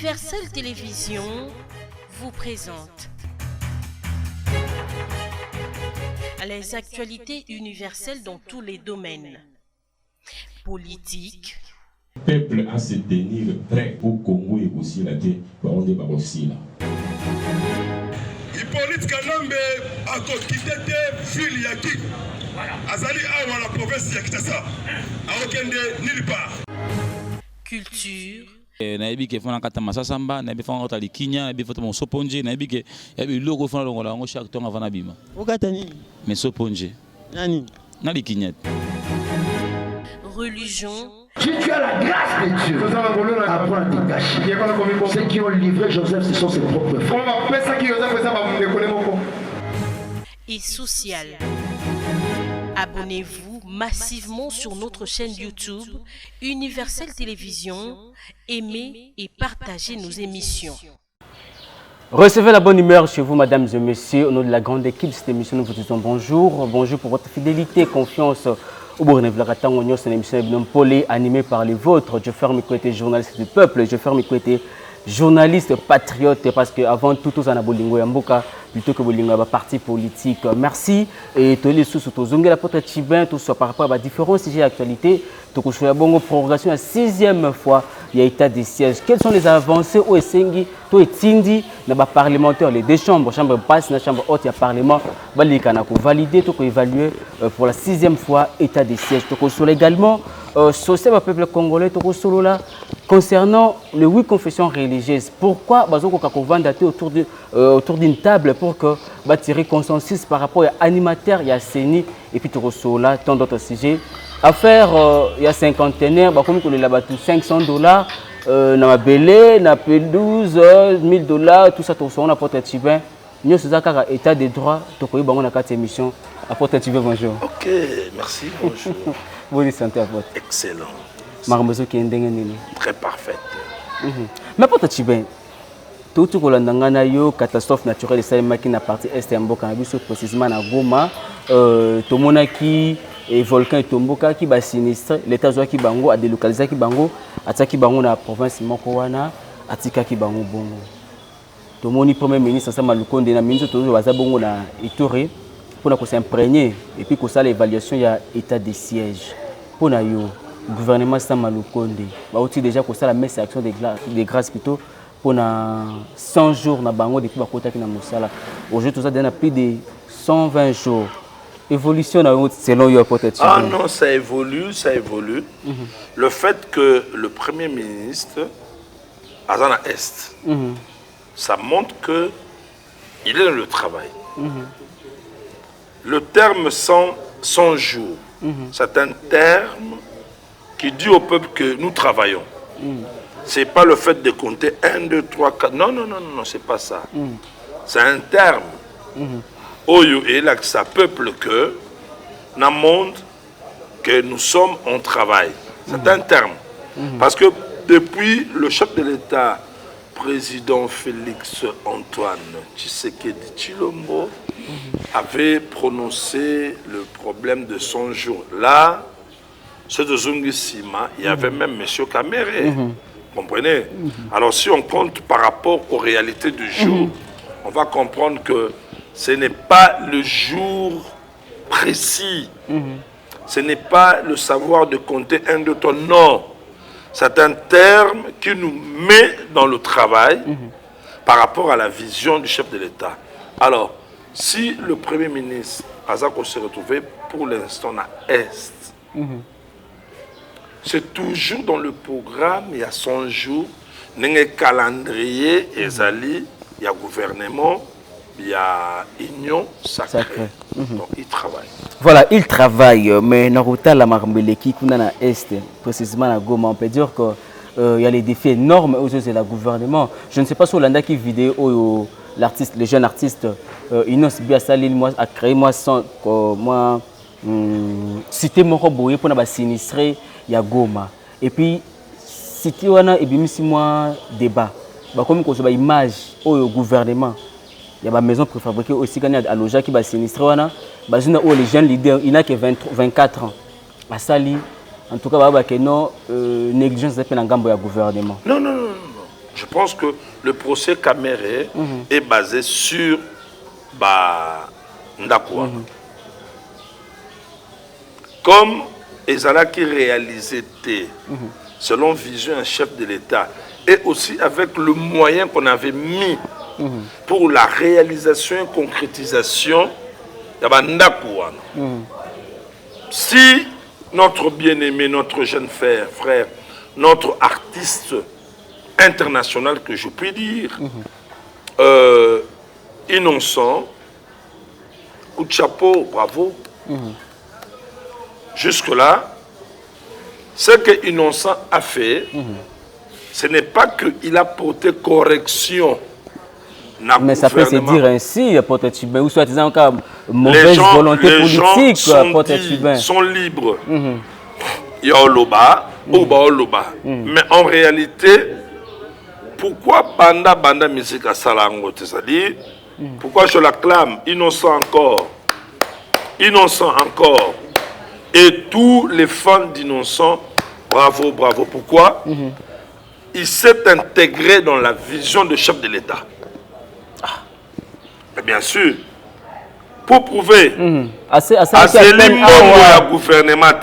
Universel Télévision vous présente les actualités universelles dans tous les domaines. Politique. Le peuple à se tenir prêt au Congo et aussi la paix. On est aussi là. Hippolyte Kanambe a quitté ville Yaki. Azali a la province de Kitasa. A aucun nulle part. Culture. Naibi ke fona kata masasamba naibi fona kata likinya naibi fona soponje naibi ke yabi logo fona longola ngo chaque temps avant bima okata nini mais soponje nani na likinya Religion. Si tu as la grâce de Dieu, apprends à te cacher. Ceux qui ont livré Joseph, ce sont ses propres frères. Et social. Abonnez-vous massivement sur notre chaîne YouTube Universel Télévision. Aimez et partagez nos émissions. Recevez la bonne humeur chez vous, mesdames et messieurs. Au nom de la grande équipe de cette émission, nous vous disons bonjour. Bonjour pour votre fidélité, confiance. Au c'est une émission animée par les vôtres. Je ferme mes côtés journaliste du peuple. Je ferme mes côtés journaliste patriote parce qu'avant tout, tous en abolingo yamboka plutôt que bolingo parti politique. Merci et tous les sous zongé la porte Tibin tout soit par rapport à différents sujets d'actualité. Donc je bongo prorogation la 6e fois il y a état des sièges. Quelles sont les avancées au Essengi to etindi na ba parlementaire les deux chambres chambre basse na chambre haute il y a parlement balikana ko valider to ko évaluer pour la 6e fois état des sièges. Donc sur également social au peuple congolais to solo là concernant les 8 confessions religieuses. Pourquoi bazoko ka ko vandater autour d'une table pour que tirer consensus par rapport à animateur il y a Seni et puis to solo là tant d'autres sujets. Affaire il y a cinquantenaire comme qu'on là batu $500 na mabele na pelouse $1000 tout ça to on a porte Tibin nous c'est ça état de droit to ko bango na 4 émissions à porte Tibin bonjour. OK, merci, bonjour. Bonne santé à vous. Excellent. Marmozo qui est ndenge très parfaite. Mais porte Tibin tout ko landanga na yo catastrophe naturelle ça qui na partie est en Mboka biso précisément na Goma to monaki et volcan tomboka qui ba sinistre l'état zo ki bango a délocaliser ki bango ataki bango na province moko wana atika ki bango bongo to moni premier ministre Sama Lukonde na minzo to baza bongo na Ituri pour na ko s'imprégner et puis ko ça l'évaluation ya état de siège pour na yo gouvernement Sama Lukonde ba outil déjà ko ça la messe action de grâce plutôt pour na 100 jours na bango depuis ba kota ki na mosala aujourd'hui tout ça donne plus de 120 jours. Évolution selon your peut-être. Ah non, ça évolue, ça évolue. Le fait que le Premier ministre, Azana Est, ça montre qu'il est dans le travail. Le terme 100 jours, c'est un terme qui dit au peuple que nous travaillons. Ce n'est pas le fait de compter 1, 2, 3, 4. Non, non, non, non, c'est pas ça. C'est un terme. Oyo et là ça peuple que dans le monde que nous sommes en travail. C'est un terme. Parce que depuis le chef de l'État, président Félix Antoine Tshisekedi Tshilombo, avait prononcé le problème de 100 jours. Là, ce de Zungisima, il y avait même M. Kamere. Comprenez? Alors si on compte par rapport aux réalités du jour, on va comprendre que ce n'est pas le jour précis. Ce n'est pas le savoir de compter 1, 2, 3. Non. C'est un terme qui nous met dans le travail par rapport à la vision du chef de l'État. Alors, si le Premier ministre Azako s'est retrouvé pour l'instant à Est, c'est toujours dans le programme, il y a 100 jours, il y a un calendrier, il y a gouvernement, il y a union sacrée. Donc, il travaille. Voilà, il travaille, mais Naruta la Marmeleki, Kuna Est, précisément à Goma, on peut dire qu'il y a les défis énormes aux yeux de la gouvernement. Je ne sais pas si Olanda qui vidéo l'artiste, le jeune artiste Inos Biasalil a créé moi cité Moroboye pour nous sinistrer il y a Goma. Et puis cité wana et bimisi moi débat. Bah comme qu'on se bat image au gouvernement. Il y a une maison préfabriquée aussi à Loja qui va sinistrer. Les jeunes leaders, il n'a que 24 ans. En tout cas, il y a une négligence de la gouvernement. Non, non, non, non. Je pense que le procès Caméré est basé sur Ndakwa. Comme Ezala qui réalisait selon vision un chef de l'État, et aussi avec le moyen qu'on avait mis pour la réalisation et concrétisation de Ndakwa. Si notre bien-aimé, notre jeune frère, notre artiste international, que je puis dire, innocent, coup de chapeau, bravo. Jusque-là, ce que Innocent a fait, ce n'est pas qu'il a porté correction. Mais ça peut se dire ainsi, peut-être, ou soit disant qu'à mauvaise volonté politique, ils sont libres. Il y a Oloba, Oloba. Mais en réalité, pourquoi Banda musique à Salango, c'est-à-dire, pourquoi je l'acclame, Innocent encore, et tous les fans d'Innocent, bravo, bravo. Pourquoi? Il s'est intégré dans la vision de chef de l'État. Et bien sûr, pour prouver, Azeli Mbongo ya gouvernement,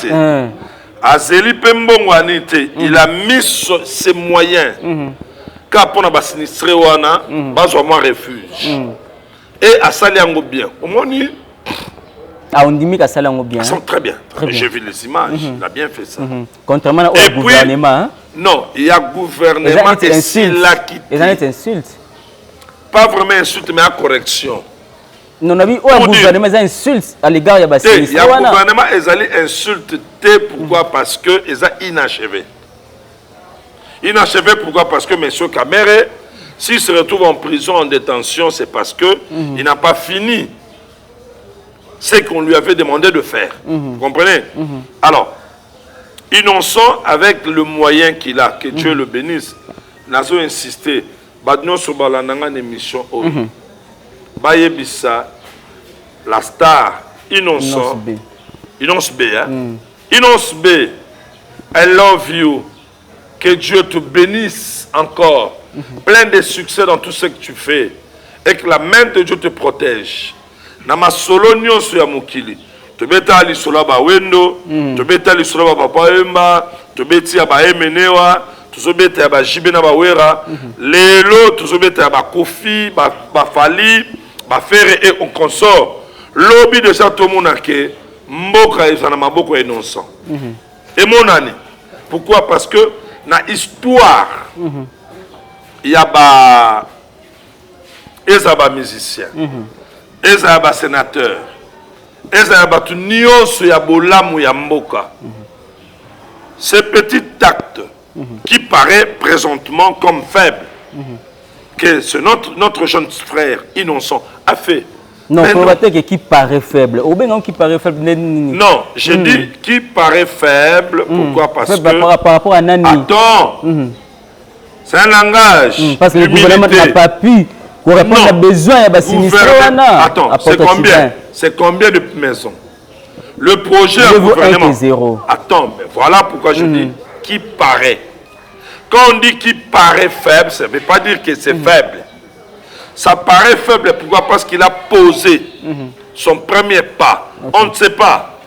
Azeli Pembongo Anite, il a mis ses moyens. Car pour la sinistré wana, bazwa refuge. Et à Saliango bien. Au moins, on dit que ça bien. Ils sont très bien. J'ai vu les images. Il a bien fait ça. Contrairement au gouvernement. Non, il y a gouvernement et s'il l'a quitté. Ils ont insulte. Pas vraiment insulte, mais à correction. Non, on a gouvernement ils insulte à l'égard de il y a gouvernement ils allaient insulter. Pourquoi? Parce que ils ont inachevé. Inachevé pourquoi? Parce que M. Caméré, s'il se retrouve en prison, en détention, c'est parce que il n'a pas fini ce qu'on lui avait demandé de faire. Vous comprenez? Alors, Innocent, avec le moyen qu'il a, que Dieu le bénisse, n'a pas insisté. Badno Sobalananga émission Bayebissa, la star Innocent, Innocent B. Innocent B, I love you. Que Dieu te bénisse encore. Plein de succès dans tout ce que tu fais. Et que la main de Dieu te protège. Nama solo nyonso ya mokili. Te beta ali solo ba wendo, te beta ali solo ba papa emba, te beti ya ba emenewa, te beta ya ba jibe na ba wera. Lelo te beta ya ba kofi, ba fali, ba fere et on consort. Lobby de ça tout monde que mboka ezana maboko innocent. Et mon année. Pourquoi? Parce que na histoire il y a ba ezaba musicien. Ezaba sénateur, ezaba tout nyonso ya bolamu ya mboka. Ce petit acte qui paraît présentement comme faible, que c'est notre jeune frère innocent a fait. Non, pour la tête qui paraît faible. Ou bien qui paraît faible. Non, je dis qui paraît faible. Pourquoi? Parce faible que par rapport à Nani. Attends, c'est un langage. Parce que le gouvernement n'a pas pu. Pour répondre aux besoins, il y a sinistré. Attends, c'est combien? C'est combien de maisons? Le projet à gouvernement. Attends, mais voilà pourquoi je dis qui paraît. Quand on dit qui paraît faible, ça ne veut pas dire que c'est faible. Ça paraît faible, pourquoi? Parce qu'il a posé son premier pas. On ne sait pas.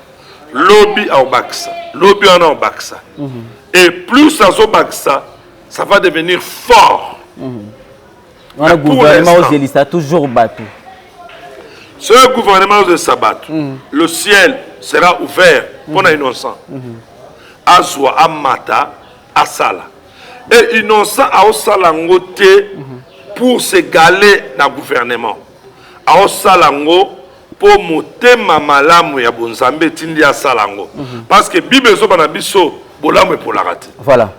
Lobby à Obaxa. Lobby en Obaxa. Et plus ça Obaxa, ça va devenir fort. Le gouvernement a toujours battu. Ce gouvernement de Sabat, le ciel sera ouvert pour les innocents. Azwa, Amata, Asala. Et innocent a Osalango pour se galer dans le gouvernement. A Osalango pour monter ma malamu ya bonzambe tindi Asalango. Parce que Bible Zobanabiso, Bolamu pour la rater. Voilà.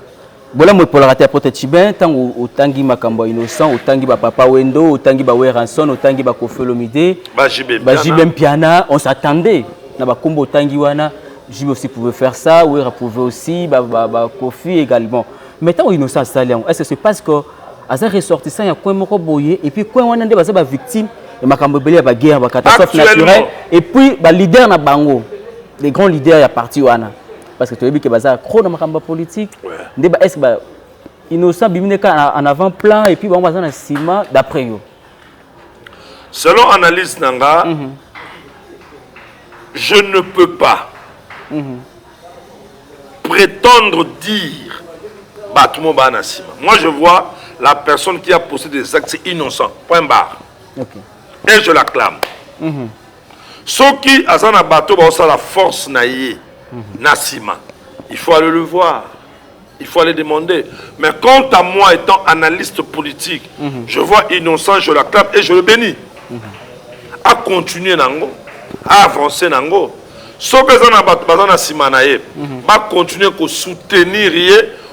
Voilà moi pour la rater peut-être bien tant au tangi makambo innocent au tangi ba papa wendo au tangi ba weranson au tangi ba kofolomide ba jibem piana on s'attendait na ba kombo tangi wana Jib aussi pouvait faire ça Wera pouvait aussi ba Kofi également mais tant innocent salian est-ce que c'est parce que asa ressortissant ya coin moko boyer et puis coin wana nde ba victime et makambo belé ba guerre ba catastrophe naturelle et puis ba leader na bango les grands leaders ya parti wana. Parce que tu as vu que baza chrono makamba politique, est-ce que innocent bimineka en avant-plan et puis bon baza na sima d'après yo. Selon analyse nanga, je ne peux pas prétendre dire bah tout le monde va na sima. Moi je vois la personne qui a posé des actes c'est innocent. Point barre. Okay. Et je l'acclame. Ceux qui ont un bateau, la force naïe, Nassima. Il faut aller le voir. Il faut aller demander. Mais quant à moi, étant analyste politique, je vois innocent, je l'acclame et je le bénis. À continuer, nango, à avancer, nango. Ceux qui ont un bateau, Nassima naïe, va continuer à soutenir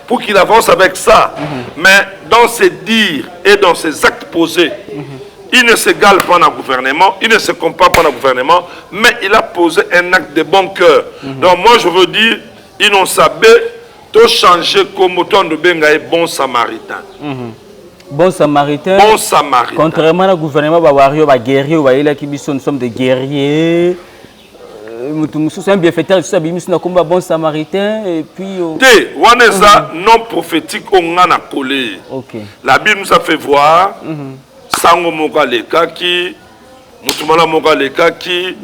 pour qu'il avance avec ça. Mais dans ses dires et dans ses actes posés, il ne s'égale pas dans le gouvernement, il ne se compare pas dans le gouvernement, mais il a posé un acte de bon cœur. Donc moi je veux dire, ils n'ont savait de changer comme autant de Bengaï bon samaritain. Bon samaritain. Bon samaritain. Contrairement au gouvernement, les guerriers, nous sommes des guerriers. Nous sommes bienfaiteurs, nous sommes comme bon samaritain. Et puis. Waneza non prophétique, on a collé. La Bible nous a fait voir. Sango moka lekaki mutumala moka lekaki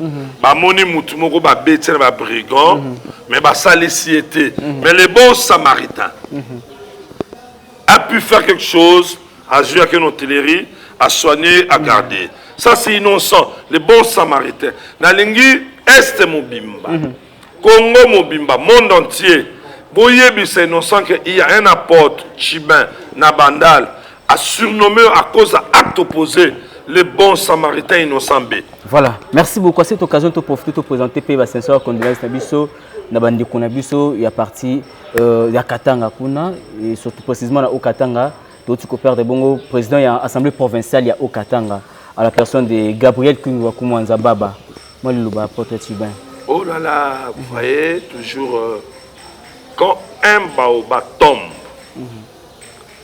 ba moni mutumoko ba bêtise ba brigand mais ba salisi était mais le bon samaritain a pu faire quelque chose à jouer avec notre hôtellerie à soigner à garder ça c'est innocent le bon samaritain na lingi est mobimba Congo mobimba monde entier boyebi c'est innocent que il y a un apôtre chibin na bandal a surnommé à cause d'actes opposés le bon samaritain innocent B. Voilà, merci beaucoup. À cette occasion, de profiter de présenter P. Sincère condoléances Nabiso, Nabandi Kunabiso, il y a parti il y a Katanga Kuna, et surtout précisément au Katanga, d'autres copains de Bongo, président de l'Assemblée provinciale, il y a au Katanga, à la personne de Gabriel Kunwakumanza Baba. Moi, le Louba, portrait Tibin. Oh là là, vous voyez, toujours, quand un baobab tombe,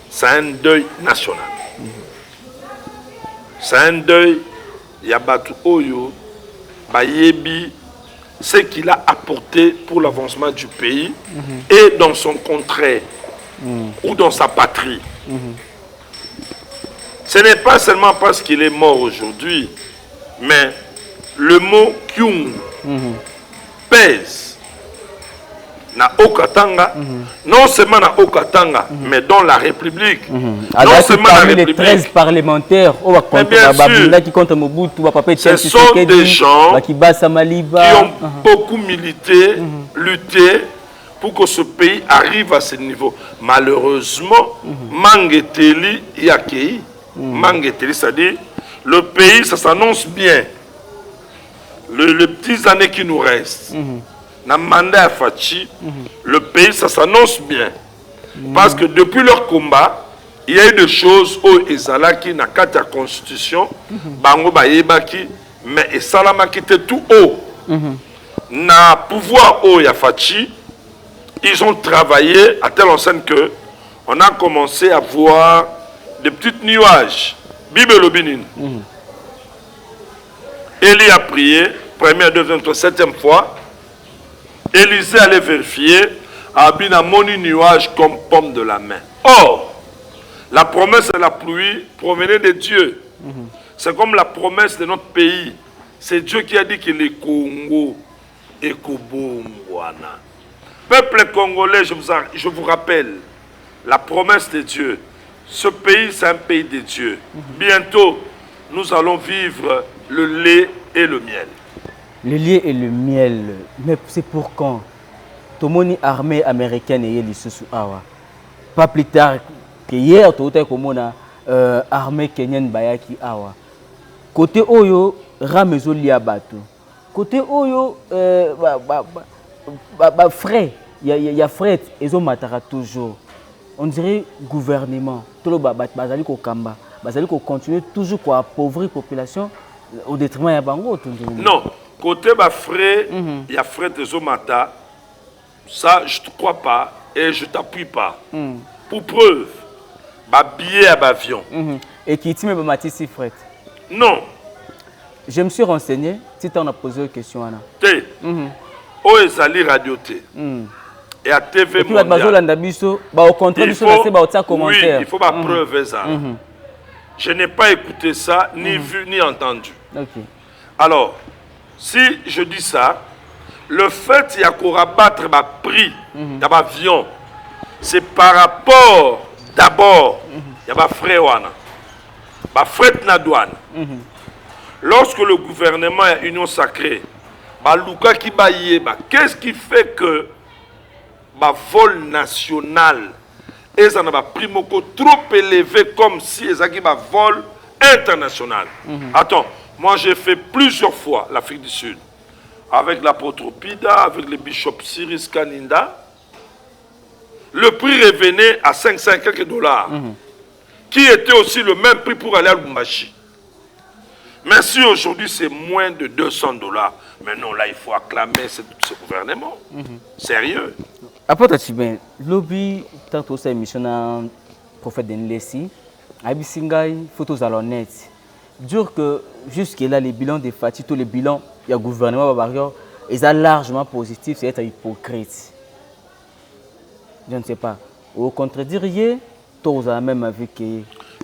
c'est un deuil national. C'est un deuil. Il y a Batu Oyo, Bayebi, ce qu'il a apporté pour l'avancement du pays et dans son contrée ou dans sa patrie. Ce n'est pas seulement parce qu'il est mort aujourd'hui, mais le mot Kyung pèse. Na Okatanga, non seulement na Okatanga, mais dans la République. Non seulement la République. Les 13 parlementaires, ce sont des gens qui ont beaucoup milité, lutté pour que ce pays arrive à ce niveau. Malheureusement, Mangeteli Yakei, Mangeteli, c'est-à-dire le pays, ça s'annonce bien. Les petites années qui nous restent. Na mandat à Fachi, le pays, ça s'annonce bien. Parce que depuis leur combat, il y a eu des choses où Ezalaki n'a qu'à la constitution, Bango Bayebaki, mais Esalama qui était tout haut. Na pouvoir haut Yafachi, ils ont travaillé à telle enseigne que on a commencé à voir des petits nuages. Bible Lobinin. Élie a prié, première, deuxième, septième fois. Élisée allait vérifier, Abina moni nuage comme pomme de la main. Or, la promesse de la pluie provenait de Dieu. C'est comme la promesse de notre pays. C'est Dieu qui a dit que les Congo et Kobongwana. Peuple congolais, je vous rappelle, la promesse de Dieu. Ce pays, c'est un pays de Dieu. Bientôt, nous allons vivre le lait et le miel. Le lait et le miel, mais c'est pour quand? Tomoni armée américaine et l'Issousou Awa. Pas plus tard que hier, tout est comme on a armée kenyenne Bayaki Awa. Côté Oyo, Ramezo Liabato. Côté Oyo, frais, il y a frais, ils ont matara toujours. On dirait gouvernement. Tout le bazali ko kamba, bazali ko continuer toujours à appauvrir la population au détriment de Bango. Non. Côté frais, il y a frais de Zomata. Ça, je ne te crois pas et je ne t'appuie pas. Pour preuve, billet à l'avion. Et qui t'y met Matisse frais? Non. Je me suis renseigné, si tu en as posé une question. Té. Oezali radio té. et à TV et puis Mondial. au contraire, oui, il faut ma preuve ça. Je n'ai pas écouté ça, ni vu, ni entendu. Okay. Alors, si je dis ça, le fait qu'il y a qu'on rabattre ma prix dans l'avion, c'est par rapport d'abord, il y a ma frère Wana, ma frère Nadouane. Lorsque le gouvernement est union sacrée, Luka qui baille, qu'est-ce qui fait que ma vol national et ça n'a prix trop élevé comme si ils avaient un vol international. Attends, moi j'ai fait plusieurs fois l'Afrique du Sud avec l'apôtre Pida, avec le bishop Cyrus Kaninda. Le prix revenait à 500 quelques dollars, qui était aussi le même prix pour aller à Lubumbashi. Mais si aujourd'hui c'est moins de 200 dollars, mais non, là il faut acclamer ce gouvernement. Sérieux. Après, tu bien, lobby, tant que ça émission dans prophète Denlesi, Abisingai, photos à l'honnête. Dire que jusque-là, les bilans de Fatih, tous les bilans, il y a le gouvernement Babario, ils sont largement positifs, c'est être hypocrite. Je ne sais pas. Au contrediriez, tous à même avec.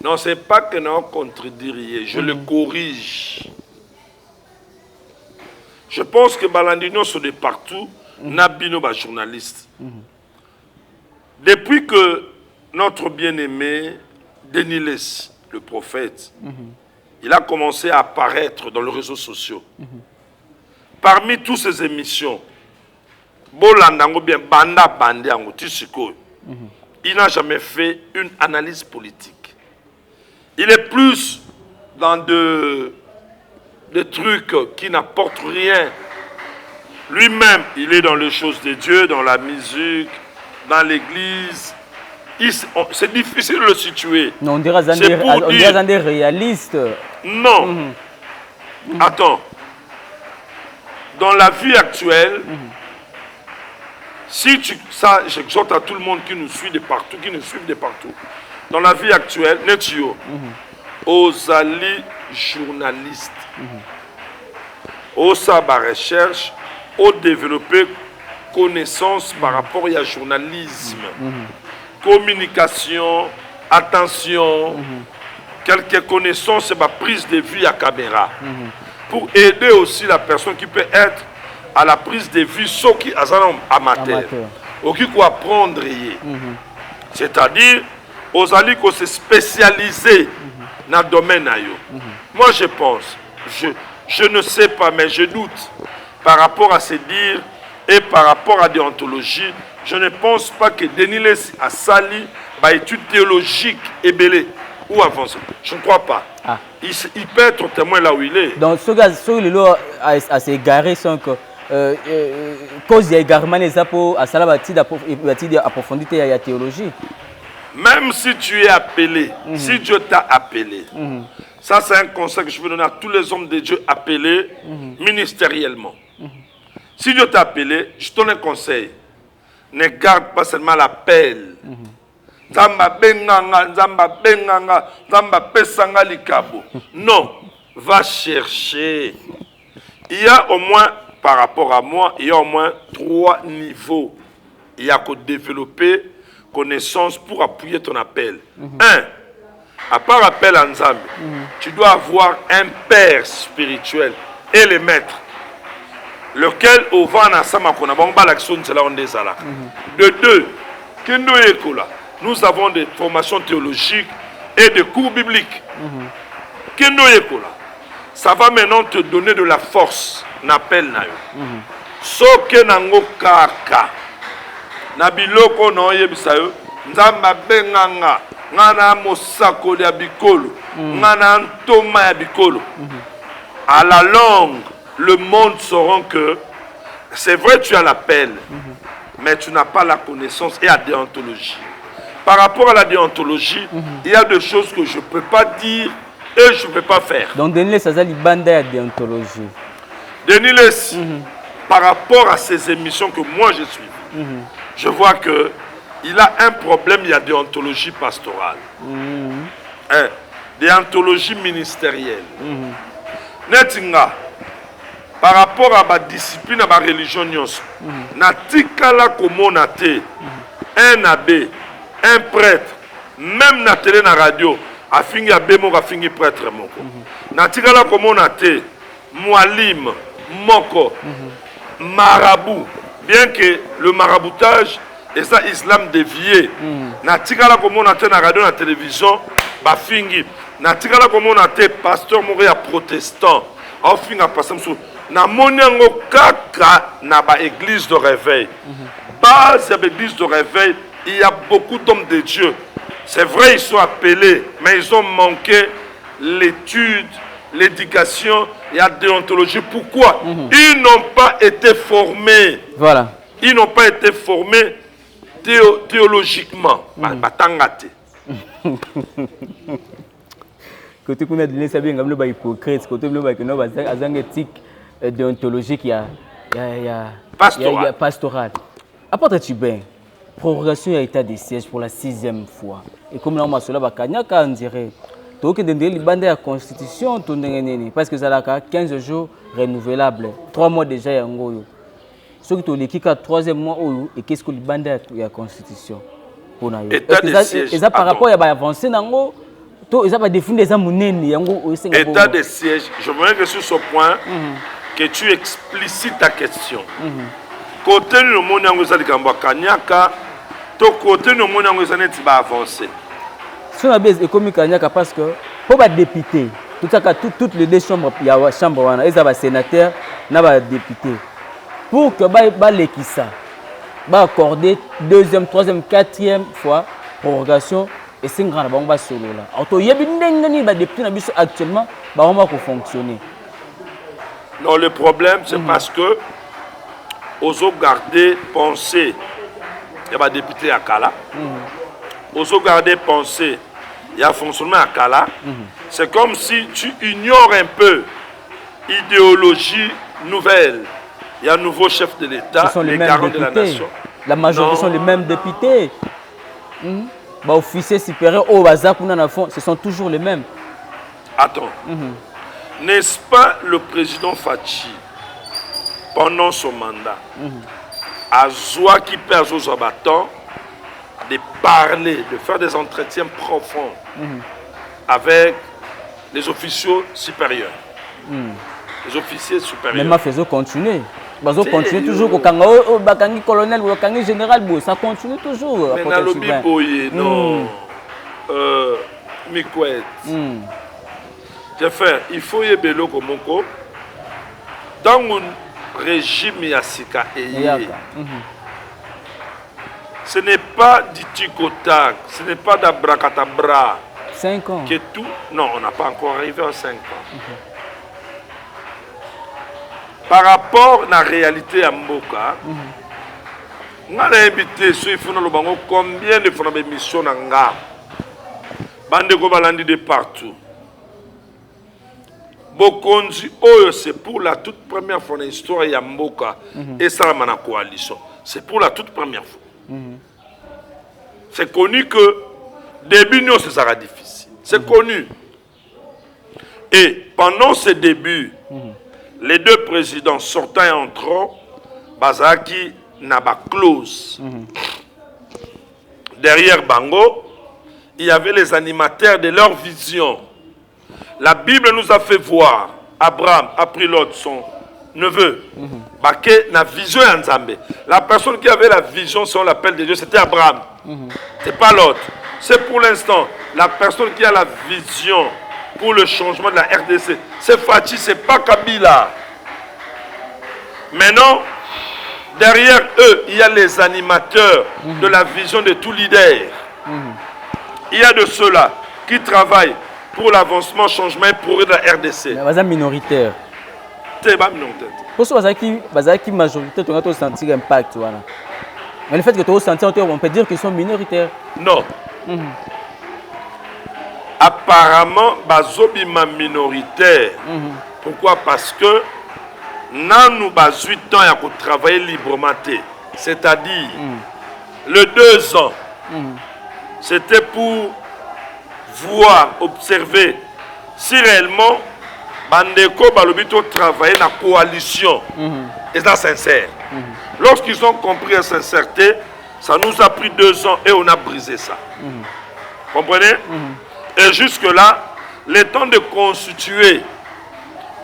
Non, ce n'est pas que nous contrediriez, je le corrige. Je pense que Balandino sont de partout, Nabino ba journaliste. Depuis que notre bien-aimé Denis Les, le prophète, il a commencé à apparaître dans les réseaux sociaux. Parmi toutes ces émissions, Bolandango bien Banda Bandiango Tisiko, il n'a jamais fait une analyse politique. Il est plus dans des trucs qui n'apportent rien. Lui-même, il est dans les choses de Dieu, dans la musique, dans l'église. C'est difficile de le situer. Non, on dirait des réalistes. Non. Attends. Dans la vie actuelle, ça, j'exhorte à tout le monde qui nous suit de partout, qui nous suivent de partout. Dans la vie actuelle, Netio, aux alliés journalistes, aux sabbats recherche, aux développer connaissances par rapport à journalisme, communication, attention, quelques connaissances et ma prise de vue à caméra. Pour aider aussi la personne qui peut être à la prise de vue, ceux qui sont amateurs, ou qui peuvent apprendre. C'est-à-dire, aux alliés qui se spécialisés dans le domaine. Moi, je pense, je ne sais pas, mais je doute par rapport à ces dires et par rapport à des ontologies. Je ne pense pas que Denis Les a sali étude théologique et belé ou avancée. Je ne crois pas. Il peut être témoin là où il est. Donc, ce gars, il est s'égarer sans que cause il y a égarement les apôtres à Salabati d'approfondir la théologie. Même si tu es appelé, si Dieu t'a appelé, ça c'est un conseil que je veux donner à tous les hommes de Dieu appelés ministériellement. Si Dieu t'a appelé, je te donne un conseil. Ne garde pas seulement l'appel. Non, va chercher. Il y a au moins, par rapport à moi, il y a au moins 3 niveaux. Il y a qu'à développer connaissance pour appuyer ton appel. 1. À part appel en Nzambe, tu dois avoir un père spirituel et le maître. Lequel au vent ensemble qu'on a bon l'action c'est là on est là. De 2, Kendo Ekola. Nous avons des formations théologiques et des cours bibliques. Kendo Ekola. Ça va maintenant te donner de la force. N'appelle na yo. Soke nango kaka. Na biloko no yebisa yo. Nzamba benganga. Ngana mosako ya bikolo. Ngana ntoma ya bikolo. À la longue, le monde saura que c'est vrai tu as l'appel, mais tu n'as pas la connaissance et la déontologie. Par rapport à la déontologie, il y a des choses que je ne peux pas dire et je ne peux pas faire. Donc Denis Les a dit banda la déontologie. Denis Les, par rapport à ces émissions que moi je suis, je vois qu'il a un problème, il y a déontologie pastorale. Déontologie ministérielle. Netinga. par rapport à la discipline, à la religion, natikala komona te, un abbé, un prêtre, même na télé na radio, a fini abbé moko, a fini prêtre moko. Natikala komona te, mualim, moko, marabout, bien que le maraboutage et ça islam dévié. Natikala komona te na radio, na télévision, ba fingi. Natikala komona te pasteur moko ya protestant, a fini a passer sous. Na monyango kaka na ba église de réveil. Base de l'église de réveil, il y a beaucoup d'hommes de Dieu. C'est vrai, ils sont appelés, mais ils ont manqué l'étude, l'éducation et la déontologie. Pourquoi? Ils n'ont pas été formés. Voilà. Ils n'ont pas été formés théologiquement. Batangate. Côté qu'on a donné ça bien comme le hypocrite, côté le bail que nous avons éthique déontologique, il y a pastoral. Apporte-tu bien prorogation à état de siège pour la 6e fois. Et comme là on m'a cela bakanyaka on dirait donc de libanda la constitution parce que ça a 15 jours renouvelable 3 mois déjà yango. Ce qui est le 3e mois et qu'est-ce que libanda la constitution pour na état de siège. Et ça par rapport à avancer nango to ça va définir des amuneni yango état de siège. Je voudrais que sur ce point que tu explicites ta question. Côté le monde yango ça likamba kanyaka to côté le monde yango ça net va avancer. Si on a bien économique kanyaka parce que pour les députés toutes les deux chambres il y a chambre wana ils ont sénateur na ba député pour que ba lekisa ba accorder 2e 3e 4e fois prorogation et c'est grand ba ba solo là auto yebi ndengani ba député na biso actuellement ba on va fonctionner. Non, le problème c'est parce que oso garder pensée il y a des députés à Kala oso garder pensée il y a fonctionnement à Kala c'est comme si tu ignores un peu idéologie nouvelle. Il y a un nouveau chef de l'État, les garants de la nation. La majorité sont les mêmes députés. Bah, officiers supérieurs au bazar ce sont toujours les mêmes. Attends, n'est-ce pas le président Fachi pendant son mandat, à Zoua qui perd aux abattants, de parler, de faire des entretiens profonds avec les officiaux supérieurs. Les officiers supérieurs. Même faisons continuer. Bazo continue toujours au Kango, Bakangi colonel ou Bakangi général, ça continue toujours. Mais dans le biboye, non. Mikwet. J'ai fait, il faut y bélo comme Moko. Dans mon régime Yassika et ce n'est pas du tic-au-tac, ce n'est pas d'abracadabra. 5 ans. Que tout, non, on n'a pas encore arrivé à 5 ans. Par rapport à la réalité à Mboka, on a invité ceux qui font le bango combien de fois de missions dans Nga. Bande de de partout. Bokonzi Oyo, c'est pour la toute première fois dans l'histoire de Mboka et ça la coalition. C'est pour la toute première fois. C'est connu que début non, ce sera difficile. C'est connu. Et pendant ces débuts, les deux présidents sortant et entrant, Bazaki n'a pas clause. Derrière Bango, il y avait les animateurs de leur vision. La Bible nous a fait voir, Abraham a pris l'autre, son neveu, Baké n'a vision en Zambé. La personne qui avait la vision selon l'appel de Dieu, c'était Abraham. C'est pas l'autre. C'est pour l'instant, la personne qui a la vision pour le changement de la RDC, c'est Fachi, c'est pas Kabila. Maintenant, derrière eux, il y a les animateurs de la vision de tout leader. Il y a de ceux-là qui travaillent pour l'avancement, changement et pour la RDC. Mais c'est minoritaire. C'est pas minoritaire. Pour ce qui est majoritaire, tu as senti l'impact. Voilà. Mais le fait que tu as senti, on peut dire qu'ils sont minoritaires. Non. Apparemment, bazobima minoritaire. Pourquoi? Parce que nous avons 8 ans à travailler librement. C'est-à-dire, le 2 ans, c'était pour voir, observer si réellement Bandeko Balobito travailler dans la coalition. Et c'est sincère. Lorsqu'ils ont compris la sincérité, ça nous a pris 2 ans et on a brisé ça. Comprenez? Et jusque-là, le temps de constituer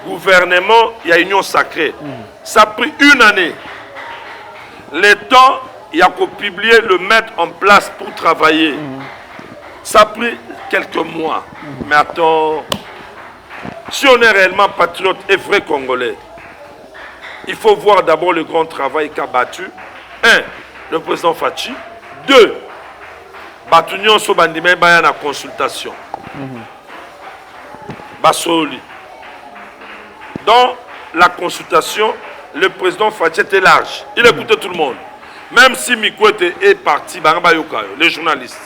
gouvernement, il y a union sacrée. Ça a pris 1 année. Le temps, il y a qu'à publier, le mettre en place pour travailler. Ça a pris quelques mois. Mais attends, si on est réellement patriote et vrai Congolais, il faut voir d'abord le grand travail qu'a battu. 1, le président Fachi. 2, Batunion Sobandime Baya na consultation. Basoli. Dans la consultation, le président Fachi était large. Il écoutait tout le monde. Même si Mikwete est parti, les journalistes,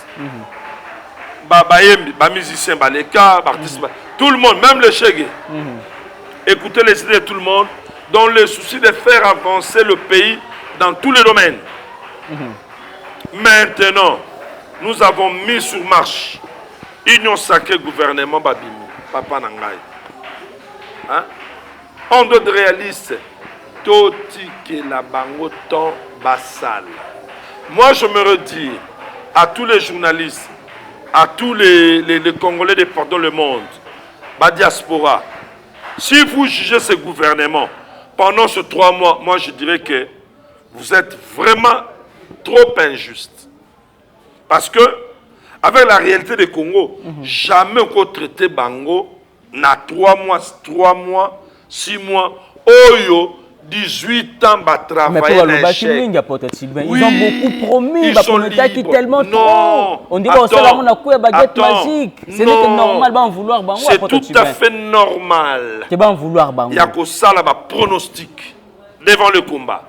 les musiciens, les cas, tout le monde, même les chégués, écoutez les idées de tout le monde, dans le souci de faire avancer le pays dans tous les domaines. Maintenant, nous avons mis sur marche Union sacrée gouvernement Babimi, Papa Nangai. Hein? On doit être réaliste. Toti que la bango temps bassal. Moi, je me redis à tous les journalistes, à tous les Congolais de partout le monde, la diaspora, si vous jugez ce gouvernement pendant ces 3 mois, moi je dirais que vous êtes vraiment trop injuste. Parce que, avec la réalité du Congo, jamais on peut traiter Bango na 3 mois, 6 mois, Oyo, 18 ans, va travailler dans le chèque. Ils ont beaucoup promis, ils sont libres. Tellement trop. On dit que c'est la baguette magique. Ce n'est que normal, on vouloir Bango. C'est tout à fait normal. Il y a que ça, là, pronostic devant le combat.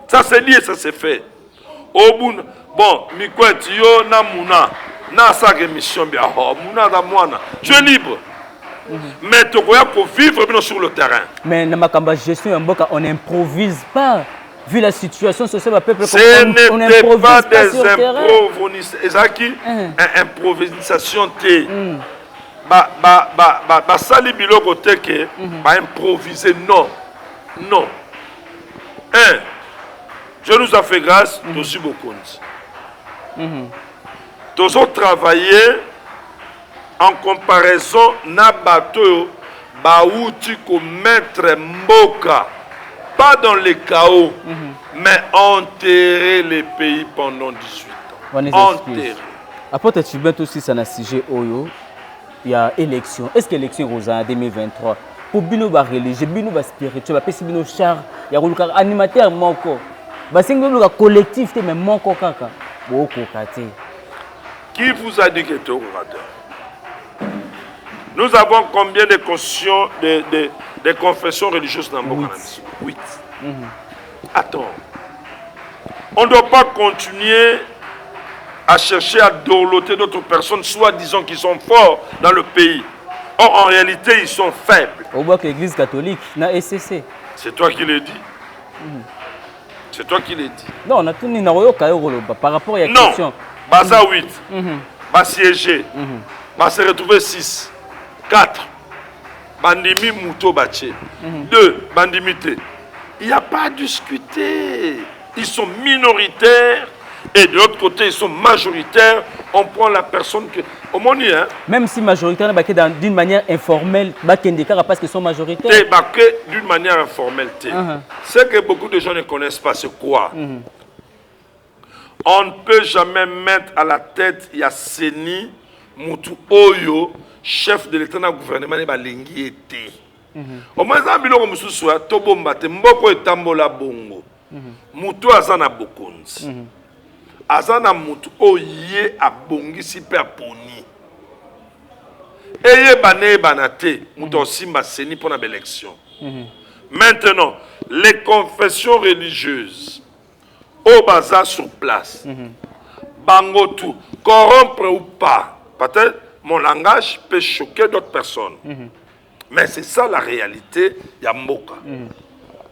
Ça c'est lié, ça c'est fait. Au bout, bon, Mikwet, yo na Mouna, na sa émission bien, oh, Mouna da Moana, je suis libre. Mais tu vois qu'on vivre sur le terrain. Mais dans ma gestion, on n'improvise pas. Vu la situation sociale, le peuple, ce n'était pas des improvisation. Sali biloko teke, improviser, non. Non. Je nous a fait grâce, aussi beaucoup. Tous ont travaillé en comparaison na bateau baouti commettre mboka, pas dans le chaos, mais enterrer les pays pendant 18 ans. Enterrer. Après, tu veux aussi ça na sujet oyo, il y a élection. Est-ce que l'élection en 2023 pour bino ba religieux, bino ba spirituel, ba pesi bino char, ya koluka animateur moko. Ba singo luka collectif te mais moko kaka. Boko kate. Qui vous a dit que tu es orateur? Nous avons combien de confessions, de confessions religieuses dans Mboka? 8. Attends. On ne doit pas continuer à chercher à dorloter d'autres personnes, soi-disant qu'ils sont forts dans le pays. Or, en réalité, ils sont faibles. Au bout que l'Église catholique n'a SCC. C'est toi qui l'as dit. C'est toi qui l'as dit. Non, on a tout dit par rapport à la question. Non, Baza 8, Bas siégé, Bas se retrouver 6, 4, Bandimi Mouto Baché, 2, Bandimité. Il n'y a pas à discuter. Ils sont minoritaires et de l'autre côté, ils sont majoritaires. On prend la personne que... Au moins, hein? Même si majoritaire, d'une manière informelle, parce qu'ils sont majoritaires. D'une manière informelle. Ce que beaucoup de gens ne connaissent pas, c'est quoi? On ne peut jamais mettre à la tête Yasseni Moutou Oyo, chef de l'État dans le gouvernement de Balingi était. Au moins, ça biloko mususu ya tobomba te mboko etambola bongo. Moutou azana bokonzi. Azana Moutou oye abongisi pe aponi. Eye bane banate Moutou osimba seni pour l'élection. Maintenant, les confessions religieuses au bazar sur place. Bango tout, corrompre ou pas. Peut-être mon langage peut choquer d'autres personnes. Mais c'est ça la réalité, Yamboka.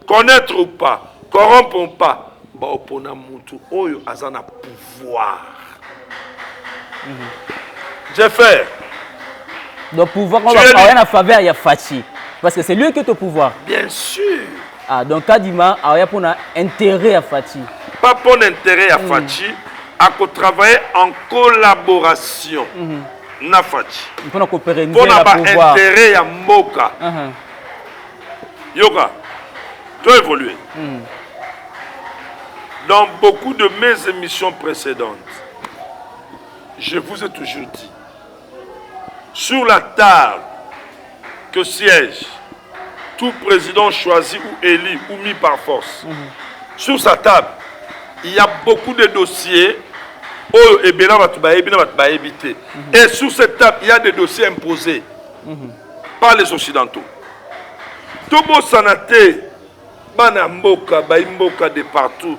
Connaître ou pas, corrompre ou pas, bah opona mutu oyo azana pouvoir. J'ai fait. Donc pouvoir, on va parler en faveur, il y a Fachi. Parce que c'est lui qui est au pouvoir. Bien sûr. Ah, donc Kadima, il y a pour intérêt à Fachi. Pas pour intérêt à Fachi, à travailler en collaboration. Na Fachi. Pour coopérer, pour intérêt à Moka. Yoga, tu as évolué. Dans beaucoup de mes émissions précédentes, je vous ai toujours dit, sur la table que siège tout président choisi ou élu ou mis par force, sur sa table, il y a beaucoup de dossiers. Et sur cette table, il y a des dossiers imposés par les Occidentaux. Tobo Sanate, Bana Mboka, Baimboka de partout,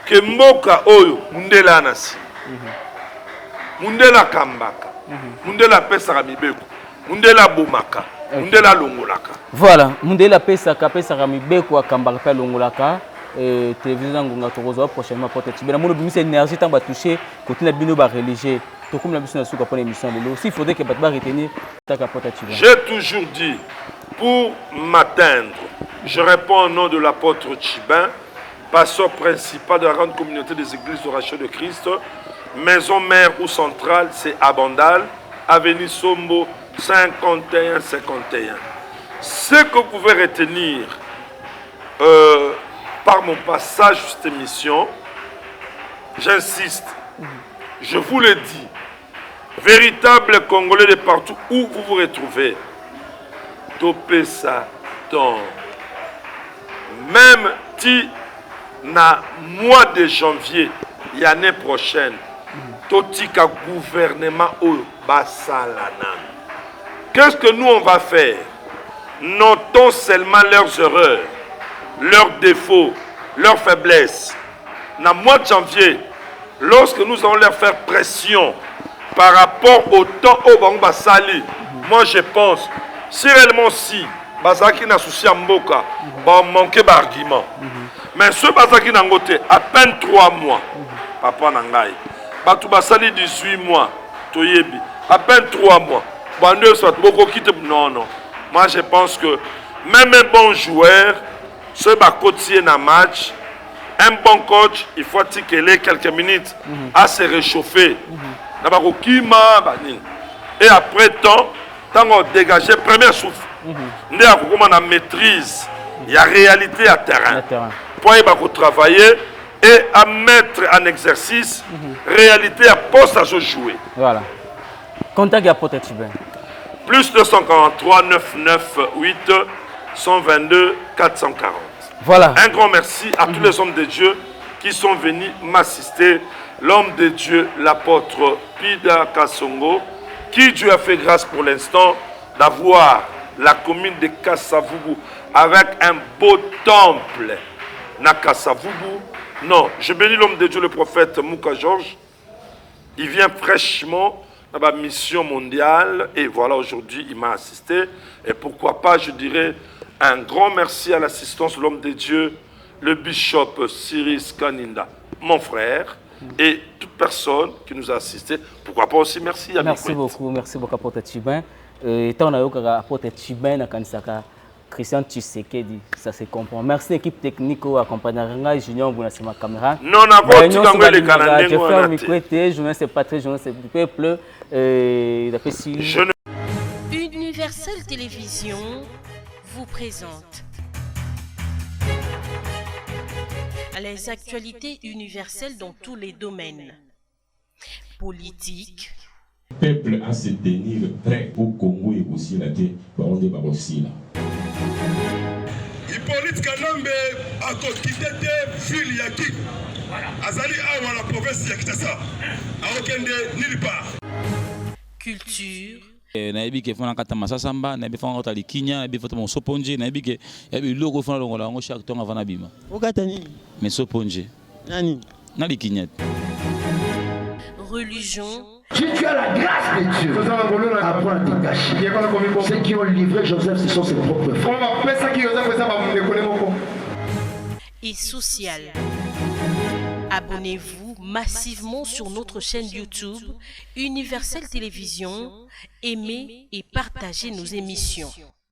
que Mboka Oyo, Mundela Nasi, Mundela Kambaka, Mundela Pesara Mibeko, Mundela Bomaka, Mundela Longolaka. Voilà, Mundela Pesara Mibeko, Kambaka, Longolaka. Télévision Ngonga Torozo prochainement porte Tibena mon objet c'est énergie tant va toucher côté la bino ba religieux to comme la mission sur pour l'émission de l'eau s'il faudrait que Batba retenir ta capote Tibena. J'ai toujours dit pour m'atteindre je réponds au nom de l'apôtre Tchibin, pasteur principal de la grande communauté des églises de Rachat de Christ, maison mère ou centrale c'est Abandal, avenue Sombo 51. Ce que vous pouvez retenir par mon passage sur cette émission, j'insiste, je vous le dis, véritable Congolais de partout où vous vous retrouvez, topé ça, même si na mois de janvier, l'année prochaine, totika gouvernement au Basalana. Qu'est-ce que nous on va faire? Notons seulement leurs erreurs, leurs défauts, leurs faiblesses. Dans le mois de janvier, lorsque nous allons leur faire pression par rapport au temps où Bangba Sali, moi je pense, si réellement si Bazaki n'a souci à Mboka, va manquer d'arguments. Mais ce Bazaki n'a ngoté à peine 3 mois, papa Nangai, Batou Basali 18 mois, Toyebi, à peine 3 mois, Bandeux soit beaucoup quitté. Non, non. Moi je pense que même un bon joueur, ce côté dans match, un bon coach, il faut tirer quelques minutes à se réchauffer. Et après temps, on dégage premier souffle. On maîtrise, il y a réalité à terrain. Pour travailler et à mettre en exercice réalité à poste à jouer. Voilà. Contact à Porte Tibin. Plus 243 998 122 440. Voilà. Un grand merci à tous les hommes de Dieu qui sont venus m'assister. L'homme de Dieu, l'apôtre Pida Kassongo, qui Dieu a fait grâce pour l'instant d'avoir la commune de Kassavubu avec un beau temple. Na Kassavubu. Non, je bénis l'homme de Dieu, le prophète Mouka Georges. Il vient fraîchement dans ma mission mondiale et voilà, aujourd'hui, il m'a assisté. Et pourquoi pas, je dirais, un grand merci à l'assistance de l'homme de Dieu, le bishop Cyrus Kaninda, mon frère, et toute personne qui nous a assisté. Pourquoi pas aussi merci à merci beaucoup Apôtre Tchibin. Étant Apôtre Tchibin, Christian Tshisekedi, ça se comprend. Merci l'équipe technique qui accompagne Junior Bounassi ma caméra. Non, journaliste Patrick, journaliste du peuple. Universel Télévision vous présente les actualités universelles dans tous les domaines. Politique. Le peuple à se tenir prêt au Congo et aussi la terre, on est aussi là. Hippolyte Kanambe a quitté ville Yaki. Azali awa la province Yakitasa. A okende nulle part. Culture. Nayebi ke fona kata masasamba nayebi fona kota likinya nayebi fona mon soponje nayebi ke yabi logo fona longola ngo chaque temps avant abima okata nini mais soponje nani na likinya religion. Si tu as la grâce de Dieu, apprends à te cacher. Ceux qui ont livré Joseph, ce sont ses propres frères. Et social. Abonnez-vous massivement sur notre chaîne YouTube Universel Télévision. Aimez et partagez nos émissions.